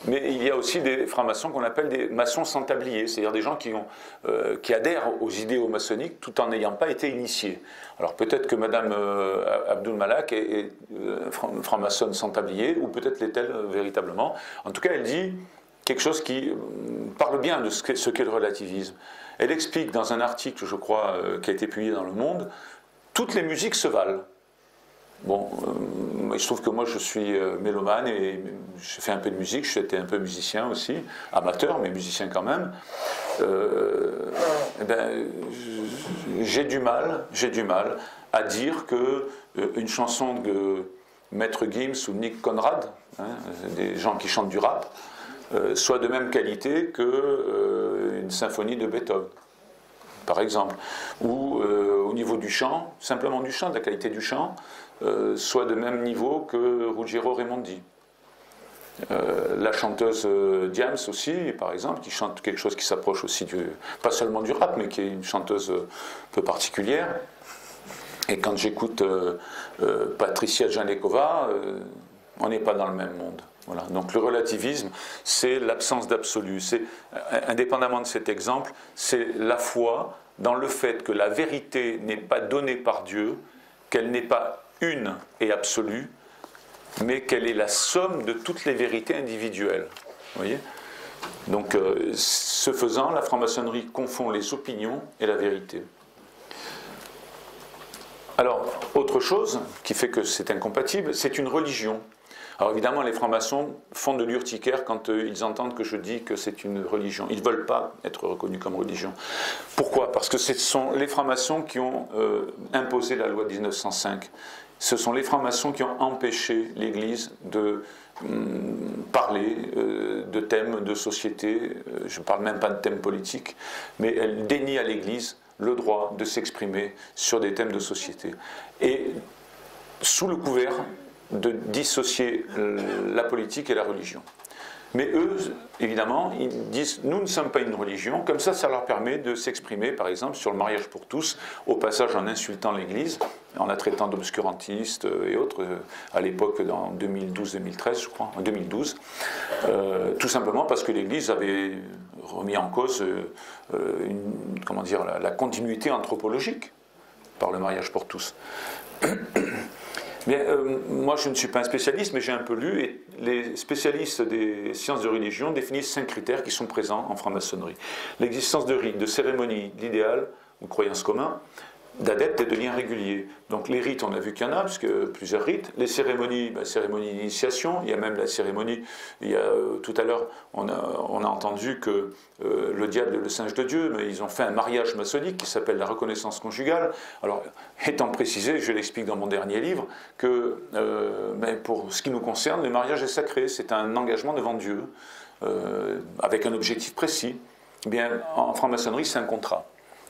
mais il y a aussi des francs-maçons qu'on appelle des maçons sans tablier, c'est-à-dire des gens qui adhèrent aux idéaux maçonniques tout en n'ayant pas été initiés. Alors peut-être que Madame Abdul Malak est franc-maçonne sans tablier, ou peut-être l'est-elle véritablement. En tout cas, elle dit quelque chose qui parle bien de ce qu'est le relativisme. Elle explique dans un article, je crois, qui a été publié dans Le Monde, toutes les musiques se valent. Bon, il se trouve que moi je suis mélomane et j'ai fait un peu de musique, j'étais un peu musicien aussi, amateur mais musicien quand même. J'ai du mal à dire que une chanson de Maître Gims ou Nick Conrad, hein, des gens qui chantent du rap, soit de même qualité qu'une symphonie de Beethoven, par exemple, ou au niveau du chant, simplement du chant, de la qualité du chant, soit de même niveau que Ruggiero Raimondi. La chanteuse Diams aussi, par exemple, qui chante quelque chose qui s'approche aussi pas seulement du rap, mais qui est une chanteuse un peu particulière. Et quand j'écoute Patricia Janekova, on n'est pas dans le même monde. Voilà. Donc le relativisme, c'est l'absence d'absolu. Indépendamment de cet exemple, c'est la foi dans le fait que la vérité n'est pas donnée par Dieu, qu'elle n'est pas une et absolue, mais qu'elle est la somme de toutes les vérités individuelles. Vous voyez ? Donc, ce faisant, la franc-maçonnerie confond les opinions et la vérité. Alors, autre chose qui fait que c'est incompatible, c'est une religion. Alors évidemment, les francs-maçons font de l'urticaire quand ils entendent que je dis que c'est une religion. Ils ne veulent pas être reconnus comme religion. Pourquoi ? Parce que ce sont les francs-maçons qui ont imposé la loi de 1905. Ce sont les francs-maçons qui ont empêché l'Église de parler de thèmes de société. Je ne parle même pas de thèmes politiques, mais elle dénie à l'Église le droit de s'exprimer sur des thèmes de société. Et sous le couvert de dissocier la politique et la religion. Mais eux, évidemment, ils disent « nous ne sommes pas une religion », comme ça leur permet de s'exprimer, par exemple, sur le mariage pour tous, au passage en insultant l'Église, en la traitant d'obscurantiste et autres, à l'époque, en 2012-2013, je crois, en 2012, tout simplement parce que l'Église avait remis en cause la continuité anthropologique par le mariage pour tous. Bien, moi je ne suis pas un spécialiste, mais j'ai un peu lu, et les spécialistes des sciences de religion définissent 5 critères qui sont présents en franc-maçonnerie. L'existence de rites, de cérémonies, d'idéal ou croyances communs, d'adeptes et de liens réguliers. Donc les rites, on a vu qu'il y en a, puisque plusieurs rites. Les cérémonies, cérémonie d'initiation, il y a même la cérémonie, tout à l'heure, on a entendu que le diable est le singe de Dieu, mais ils ont fait un mariage maçonnique qui s'appelle la reconnaissance conjugale. Alors, étant précisé, je l'explique dans mon dernier livre, que pour ce qui nous concerne, le mariage est sacré, c'est un engagement devant Dieu, avec un objectif précis. Eh bien, en franc-maçonnerie, c'est un contrat.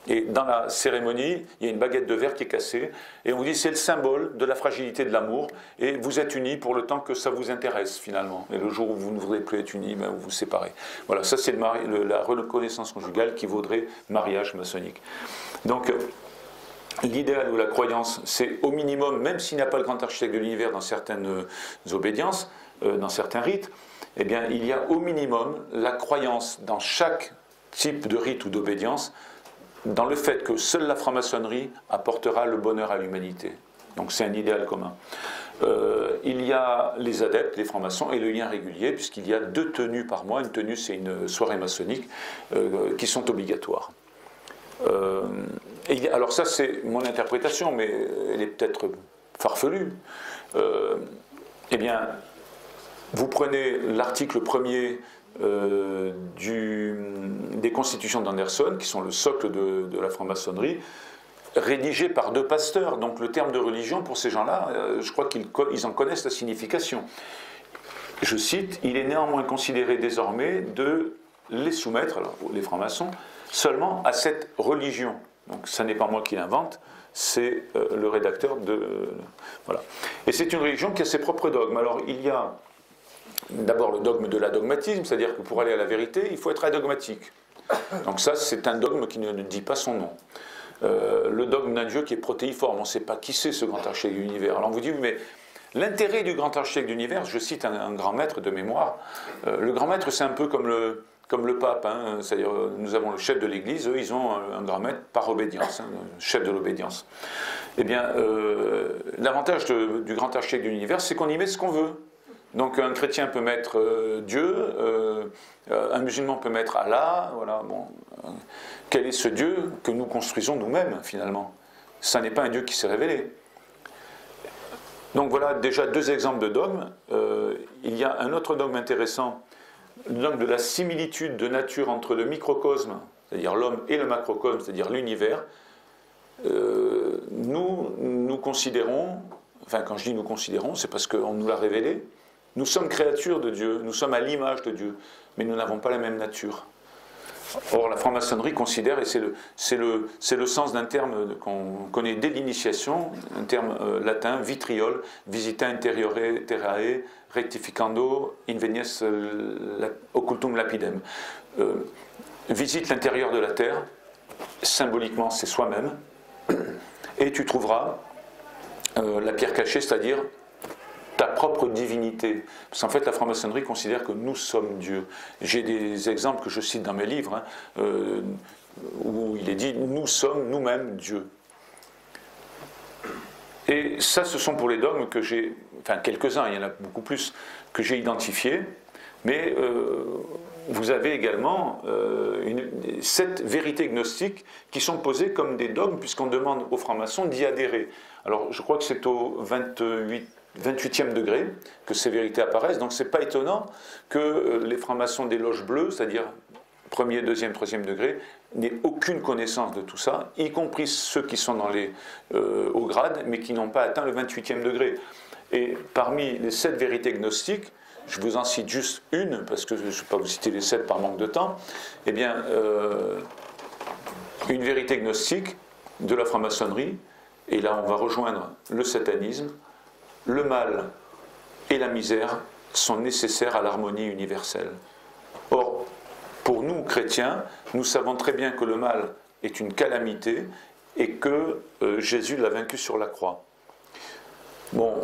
Et dans la cérémonie, il y a une baguette de verre qui est cassée, et on vous dit c'est le symbole de la fragilité de l'amour, et vous êtes unis pour le temps que ça vous intéresse finalement. Et le jour où vous ne voudrez plus être unis, vous vous séparez. Voilà, ça c'est la reconnaissance conjugale qui vaudrait mariage maçonnique. Donc, l'idéal ou la croyance, c'est au minimum, même s'il n'y a pas le grand architecte de l'univers dans certaines obédiences, dans certains rites, eh bien, il y a au minimum la croyance dans chaque type de rite ou d'obédience, dans le fait que seule la franc-maçonnerie apportera le bonheur à l'humanité. Donc c'est un idéal commun. Il y a les adeptes, les francs-maçons, et le lien régulier, puisqu'il y a 2 tenues par mois. Une tenue, c'est une soirée maçonnique, qui sont obligatoires. Alors ça, c'est mon interprétation, mais elle est peut-être farfelue. Eh bien, vous prenez l'article 1er des constitutions d'Anderson, qui sont le socle de la franc-maçonnerie, rédigé par 2 pasteurs. Donc le terme de religion, pour ces gens-là, je crois qu'ils en connaissent la signification. Je cite, « Il est néanmoins considéré désormais de les soumettre, alors les francs-maçons, seulement à cette religion. » Donc ça n'est pas moi qui l'invente, c'est le rédacteur de... Voilà. Et c'est une religion qui a ses propres dogmes. Alors il y a d'abord le dogme de l'adogmatisme, c'est-à-dire que pour aller à la vérité, il faut être adogmatique. Donc ça, c'est un dogme qui ne dit pas son nom. Le dogme d'un Dieu qui est protéiforme, on ne sait pas qui c'est ce grand architecte de l'univers. Alors on vous dit, mais l'intérêt du grand architecte de l'univers, je cite un grand maître de mémoire, le grand maître c'est un peu comme le pape, hein, c'est-à-dire nous avons le chef de l'église, eux ils ont un grand maître par obédience, hein, chef de l'obédience. Eh bien, l'avantage du grand architecte de l'univers, c'est qu'on y met ce qu'on veut. Donc un chrétien peut mettre Dieu, un musulman peut mettre Allah, voilà, bon. Quel est ce Dieu que nous construisons nous-mêmes finalement? Ça n'est pas un Dieu qui s'est révélé. Donc voilà déjà 2 exemples de dogmes. Il y a un autre dogme intéressant, le dogme de la similitude de nature entre le microcosme, c'est-à-dire l'homme, et le macrocosme, c'est-à-dire l'univers. Nous considérons, enfin quand je dis nous considérons, c'est parce qu'on nous l'a révélé, nous sommes créatures de Dieu, nous sommes à l'image de Dieu, mais nous n'avons pas la même nature. Or, la franc-maçonnerie considère, et c'est le sens d'un terme qu'on connaît dès l'initiation, un terme latin, vitriol, visita interiore terrae, rectificando, invenies occultum lapidem. Visite l'intérieur de la terre, symboliquement c'est soi-même, et tu trouveras la pierre cachée, c'est-à-dire ta propre divinité. Parce qu'en fait, la franc-maçonnerie considère que nous sommes Dieu. J'ai des exemples que je cite dans mes livres, hein, où il est dit « nous sommes nous-mêmes Dieu ». Et ça, ce sont pour les dogmes que j'ai, enfin quelques-uns, il y en a beaucoup plus, que j'ai identifiés, mais vous avez également 7 vérités gnostiques qui sont posées comme des dogmes, puisqu'on demande aux francs-maçons d'y adhérer. Alors, je crois que c'est au 28e degré que ces vérités apparaissent, donc c'est pas étonnant que les francs-maçons des loges bleues, c'est-à-dire 1er, 2e, 3e degré, n'aient aucune connaissance de tout ça, y compris ceux qui sont dans les hauts grades, mais qui n'ont pas atteint le 28e degré. Et parmi les 7 vérités gnostiques, je vous en cite juste une, parce que je ne vais pas vous citer les 7 par manque de temps, eh bien, une vérité gnostique de la franc-maçonnerie, et là on va rejoindre le satanisme: le mal et la misère sont nécessaires à l'harmonie universelle. Or, pour nous, chrétiens, nous savons très bien que le mal est une calamité et que Jésus l'a vaincu sur la croix. Bon,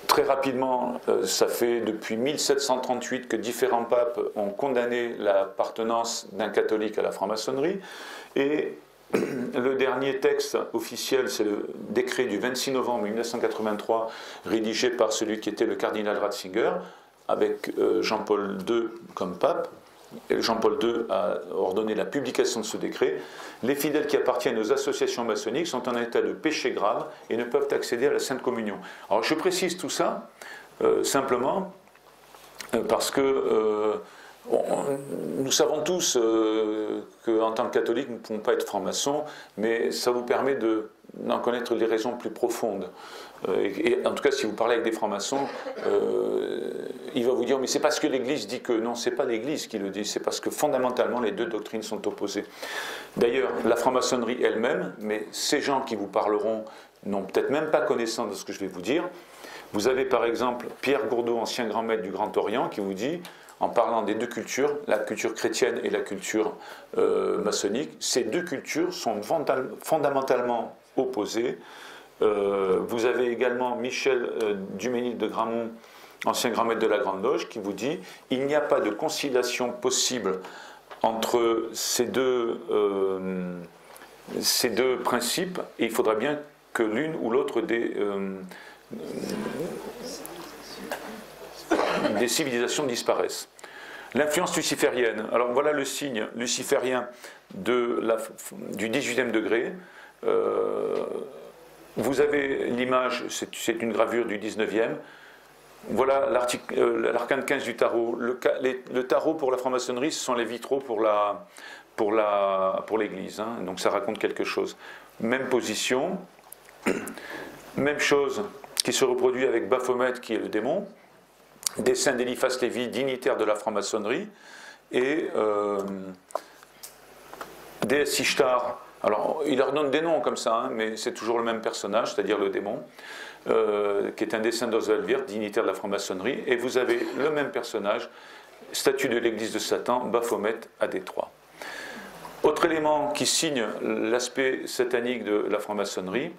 très rapidement, ça fait depuis 1738 que différents papes ont condamné l'appartenance d'un catholique à la franc-maçonnerie, et le dernier texte officiel, c'est le décret du 26 novembre 1983, rédigé par celui qui était le cardinal Ratzinger, avec Jean-Paul II comme pape, Jean-Paul II a ordonné la publication de ce décret. Les fidèles qui appartiennent aux associations maçonniques sont en état de péché grave et ne peuvent accéder à la Sainte Communion. Alors je précise tout ça simplement parce que nous savons tous qu'en tant que catholiques, nous ne pouvons pas être francs-maçons, mais ça vous permet d'en connaître les raisons plus profondes. Et en tout cas, si vous parlez avec des francs-maçons, il va vous dire, mais c'est parce que l'Église dit que... Non, c'est pas l'Église qui le dit, c'est parce que fondamentalement, les deux doctrines sont opposées. D'ailleurs, la franc-maçonnerie elle-même, mais ces gens qui vous parleront n'ont peut-être même pas connaissance de ce que je vais vous dire. Vous avez par exemple Pierre Gourdeau, ancien grand maître du Grand Orient, qui vous dit, en parlant des deux cultures, la culture chrétienne et la culture maçonnique, ces deux cultures sont fondamentalement opposées. Vous avez également Michel Duménil de Gramont, ancien grand maître de la Grande Loge, qui vous dit il n'y a pas de conciliation possible entre ces deux principes, et il faudra bien que l'une ou l'autre des civilisations disparaissent. L'influence luciférienne. Alors voilà le signe luciférien du 18e degré. Vous avez l'image, c'est une gravure du 19e. Voilà l'arcane 15 du tarot. Le tarot pour la franc-maçonnerie, ce sont les vitraux pour l'Église. Hein, donc ça raconte quelque chose. Même position, même chose qui se reproduit avec Baphomet, qui est le démon. Dessin d'Eliphas Lévi, dignitaire de la franc-maçonnerie, et déesse Ishtar. Alors, il leur donne des noms comme ça, hein, mais c'est toujours le même personnage, c'est-à-dire le démon, qui est un dessin d'Oswald Wirth, dignitaire de la franc-maçonnerie, et vous avez le même personnage, statue de l'église de Satan, Baphomet à Détroit. Autre élément qui signe l'aspect satanique de la franc-maçonnerie,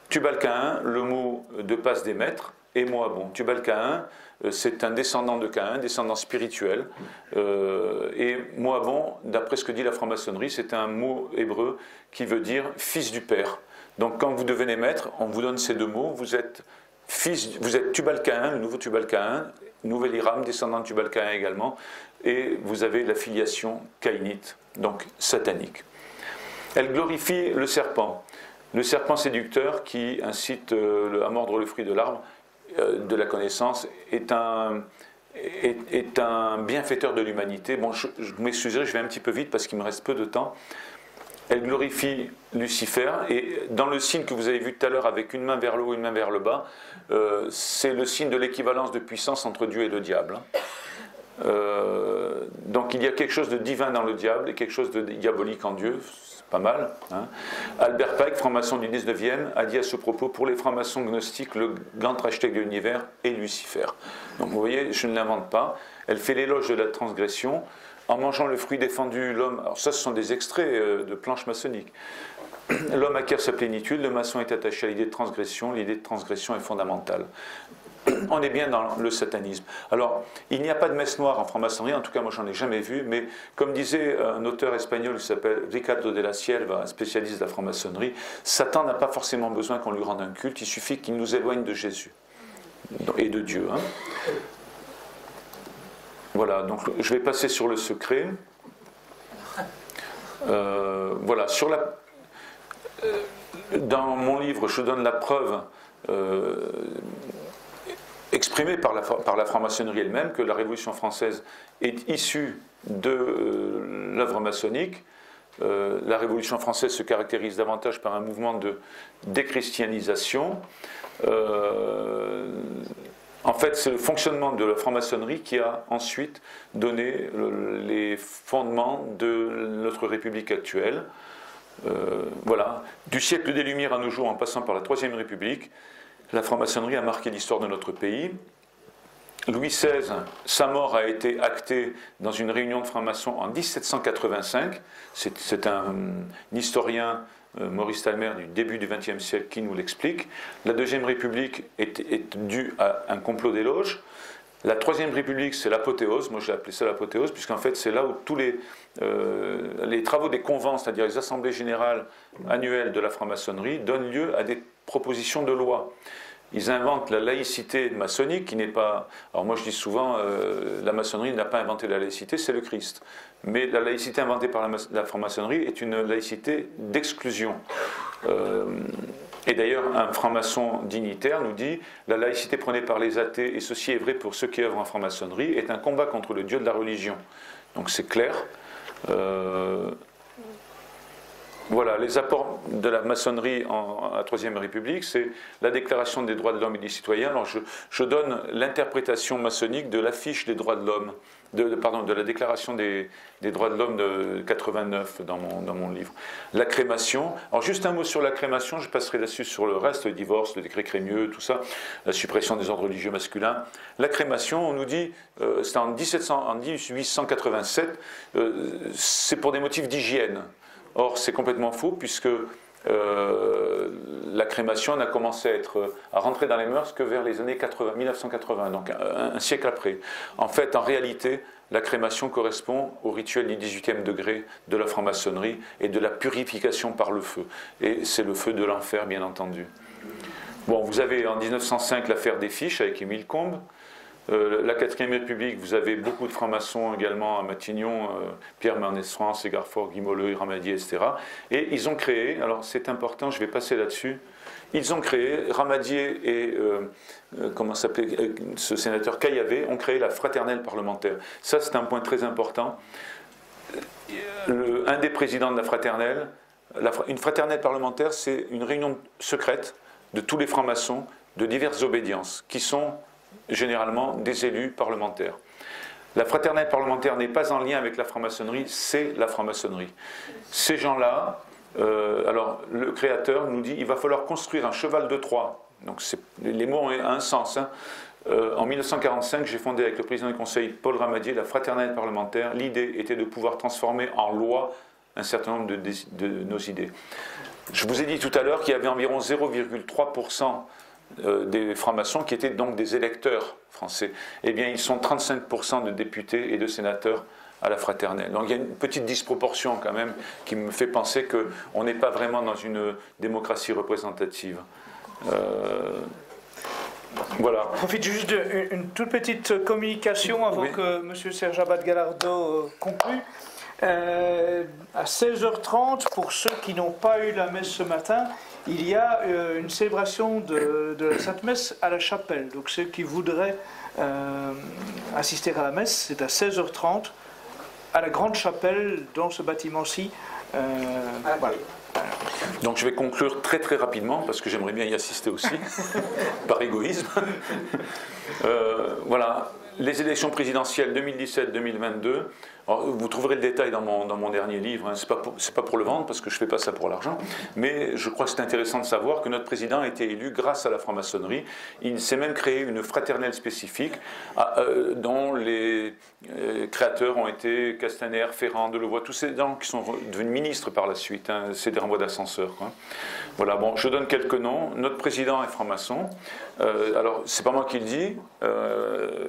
Tubal-Caïn, le mot de passe des maîtres, et moi, bon, Tubal-Caïn, c'est un descendant de Caïn, descendant spirituel. Et Moabon, d'après ce que dit la franc-maçonnerie, c'est un mot hébreu qui veut dire fils du père. Donc quand vous devenez maître, on vous donne ces deux mots, vous êtes Tubal-Caïn, le nouveau Tubal-Caïn, nouvel Hiram, descendant de Tubal-Caïn également, et vous avez la filiation caïnite, donc satanique. Elle glorifie le serpent séducteur qui incite à mordre le fruit de l'arbre, de la connaissance, est un bienfaiteur de l'humanité. Bon, je m'excuserai, je vais un petit peu vite parce qu'il me reste peu de temps. Elle glorifie Lucifer, et dans le signe que vous avez vu tout à l'heure avec une main vers le haut et une main vers le bas, c'est le signe de l'équivalence de puissance entre Dieu et le diable. Donc il y a quelque chose de divin dans le diable et quelque chose de diabolique en Dieu. Pas mal. Hein. Albert Pike, franc-maçon du 19e, a dit à ce propos, pour les francs-maçons gnostiques, le grand architecte de l'univers est Lucifer. Donc vous voyez, je ne l'invente pas. Elle fait l'éloge de la transgression. En mangeant le fruit défendu, l'homme... Alors ça, ce sont des extraits de planches maçonniques. L'homme acquiert sa plénitude, le maçon est attaché à l'idée de transgression est fondamentale. On est bien dans le satanisme. Alors, il n'y a pas de messe noire en franc-maçonnerie, en tout cas moi j'en ai jamais vu, mais comme disait un auteur espagnol qui s'appelle Ricardo de la Sierva, un spécialiste de la franc-maçonnerie, Satan n'a pas forcément besoin qu'on lui rende un culte, il suffit qu'il nous éloigne de Jésus et de Dieu. Hein. Voilà, donc je vais passer sur le secret. Voilà, dans mon livre, je donne la preuve exprimée par la franc-maçonnerie elle-même que la Révolution française est issue de l'œuvre maçonnique. La Révolution française se caractérise davantage par un mouvement de déchristianisation. En fait, c'est le fonctionnement de la franc-maçonnerie qui a ensuite donné les fondements de notre République actuelle. Voilà. Du siècle des Lumières à nos jours, en passant par la Troisième République, la franc-maçonnerie a marqué l'histoire de notre pays. Louis XVI, sa mort a été actée dans une réunion de francs-maçons en 1785. C'est un historien, Maurice Talmer, du début du XXe siècle, qui nous l'explique. La Deuxième République est due à un complot des loges. La Troisième République, c'est l'apothéose. Moi, j'ai appelé ça l'apothéose, puisqu'en fait, c'est là où tous les travaux des convents, c'est-à-dire les assemblées générales annuelles de la franc-maçonnerie, donnent lieu à des propositions de loi. ils inventent la laïcité maçonnique qui n'est pas... Alors moi je dis souvent, la maçonnerie n'a pas inventé la laïcité, c'est le Christ. Mais la laïcité inventée par la franc-maçonnerie est une laïcité d'exclusion. Et d'ailleurs, un franc-maçon dignitaire nous dit « La laïcité prônée par les athées, et ceci est vrai pour ceux qui œuvrent en franc-maçonnerie, est un combat contre le Dieu de la religion. » Donc c'est clair. Voilà, les apports de la maçonnerie à la Troisième République, c'est la Déclaration des droits de l'homme et des citoyens. Alors je donne l'interprétation maçonnique de l'affiche des droits de l'homme, de la Déclaration des droits de l'homme de 89 dans mon livre. La crémation. Alors juste un mot sur la crémation, je passerai là-dessus sur le reste, le divorce, le décret Crémieux, tout ça, la suppression des ordres religieux masculins. La crémation, on nous dit, c'est en 1887, c'est pour des motifs d'hygiène. Or, c'est complètement faux, puisque la crémation n'a commencé à rentrer dans les mœurs que vers les années 1980, donc un siècle après. En fait, en réalité, la crémation correspond au rituel du 18e degré de la franc-maçonnerie et de la purification par le feu. Et c'est le feu de l'enfer, bien entendu. Bon, vous avez en 1905 l'affaire des fiches avec Émile Combes. La 4e République, vous avez beaucoup de francs-maçons également à Matignon, Pierre Mendès-France, Égard-Fort, Guy Moleux, Ramadier, etc. Et ils ont créé, alors c'est important, je vais passer là-dessus, ils ont créé, Ramadier et comment s'appelait ce sénateur Caillavet, ont créé la fraternelle parlementaire. Ça, c'est un point très important. Un des présidents de la fraternelle, une fraternelle parlementaire, c'est une réunion secrète de tous les francs-maçons de diverses obédiences, qui sont généralement des élus parlementaires. La fraternelle parlementaire n'est pas en lien avec la franc-maçonnerie, c'est la franc-maçonnerie. Ces gens-là, alors le créateur nous dit il va falloir construire un cheval de Troie. Donc les mots ont un sens. Hein. En 1945, j'ai fondé avec le président du Conseil, Paul Ramadier, la fraternelle parlementaire. L'idée était de pouvoir transformer en loi un certain nombre de nos idées. Je vous ai dit tout à l'heure qu'il y avait environ 0,3% des francs-maçons qui étaient donc des électeurs français. Eh bien, ils sont 35% de députés et de sénateurs à la fraternelle. Donc il y a une petite disproportion quand même qui me fait penser qu'on n'est pas vraiment dans une démocratie représentative. Voilà. Je profite juste d'une toute petite communication avant que M. Serge Abad-Galardo conclue. À 16h30, pour ceux qui n'ont pas eu la messe ce matin, il y a une célébration de la Sainte Messe à la chapelle. Donc ceux qui voudraient assister à la messe, c'est à 16h30 à la grande chapelle dans ce bâtiment-ci. Voilà. Donc je vais conclure très très rapidement parce que j'aimerais bien y assister aussi, par égoïsme. Voilà, les élections présidentielles 2017-2022. Vous trouverez le détail dans mon dernier livre, hein. C'est pas pour le vendre parce que je ne fais pas ça pour l'argent, mais je crois que c'est intéressant de savoir que notre président a été élu grâce à la franc-maçonnerie. Il s'est même créé une fraternelle spécifique dont les créateurs ont été Castaner, Ferrand, Delevoye, tous ces gens qui sont devenus ministres par la suite, hein. C'est des renvois d'ascenseur. Voilà, bon, je donne quelques noms. Notre président est franc-maçon. Alors, c'est pas moi qui le dis.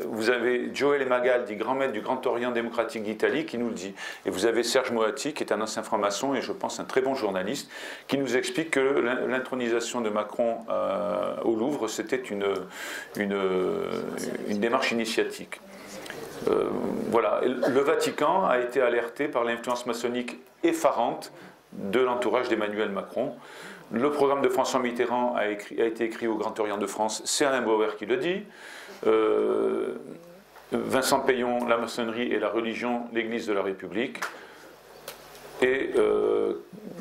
Vous avez Joël Magaldi, grand maître du Grand Orient démocratique d'Italie, qui nous le dit. Et vous avez Serge Moati, qui est un ancien franc-maçon et je pense un très bon journaliste, qui nous explique que l'intronisation de Macron au Louvre, c'était une démarche initiatique. Voilà. Le Vatican a été alerté par l'influence maçonnique effarante de l'entourage d'Emmanuel Macron. Le programme de François Mitterrand a été écrit au Grand Orient de France, c'est Alain Bauer qui le dit. Vincent Payon, la maçonnerie et la religion, l'Église de la République. Et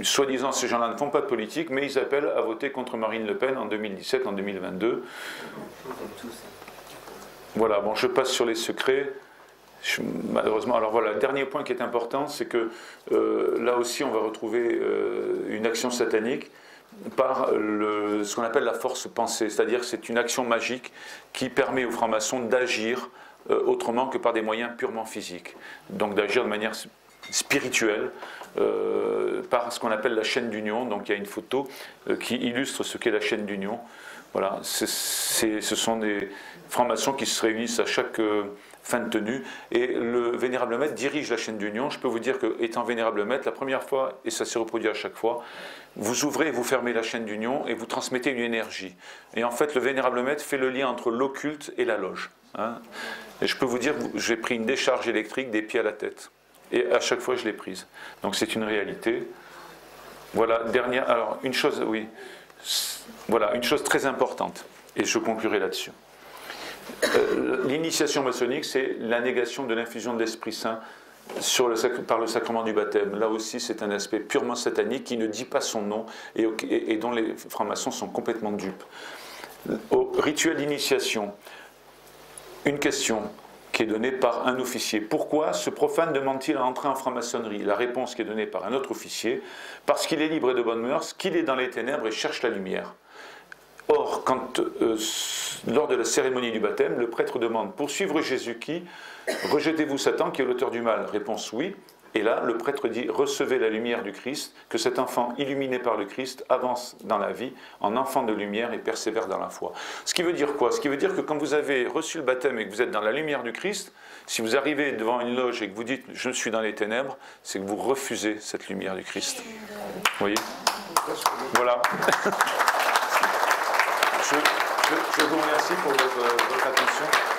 soi-disant, ces gens-là ne font pas de politique, mais ils appellent à voter contre Marine Le Pen en 2017, en 2022. Voilà, bon, je passe sur les secrets. Malheureusement, alors voilà, le dernier point qui est important, c'est que là aussi, on va retrouver une action satanique par ce qu'on appelle la force pensée, c'est-à-dire que c'est une action magique qui permet aux francs-maçons d'agir autrement que par des moyens purement physiques, donc d'agir de manière spirituelle par ce qu'on appelle la chaîne d'union. Donc il y a une photo qui illustre ce qu'est la chaîne d'union. Voilà, ce sont des francs-maçons qui se réunissent à chaque fin de tenue. Et le vénérable maître dirige la chaîne d'union. Je peux vous dire qu'étant vénérable maître, la première fois, et ça s'est reproduit à chaque fois, vous ouvrez et vous fermez la chaîne d'union et vous transmettez une énergie. Et en fait, le vénérable maître fait le lien entre l'occulte et la loge. Hein. Et je peux vous dire, j'ai pris une décharge électrique des pieds à la tête. Et à chaque fois, je l'ai prise. Donc c'est une réalité. Voilà, dernière. Alors, une chose, oui. Voilà, une chose très importante. Et je conclurai là-dessus. L'initiation maçonnique, c'est la négation de l'infusion de l'Esprit Saint par le sacrement du baptême. Là aussi, c'est un aspect purement satanique qui ne dit pas son nom et dont les francs-maçons sont complètement dupes. Au rituel d'initiation, une question qui est donnée par un officier. Pourquoi ce profane demande-t-il à entrer en franc-maçonnerie? La réponse qui est donnée par un autre officier, parce qu'il est libre et de bonne mœurs, qu'il est dans les ténèbres et cherche la lumière. Or, lors de la cérémonie du baptême, le prêtre demande, pour suivre Jésus qui, rejetez-vous Satan qui est l'auteur du mal? Réponse oui. Et là, le prêtre dit, recevez la lumière du Christ, que cet enfant illuminé par le Christ avance dans la vie en enfant de lumière et persévère dans la foi. Ce qui veut dire quoi? Ce qui veut dire que quand vous avez reçu le baptême et que vous êtes dans la lumière du Christ, si vous arrivez devant une loge et que vous dites, je suis dans les ténèbres, c'est que vous refusez cette lumière du Christ. Vous voyez? Voilà. Je vous remercie pour votre attention.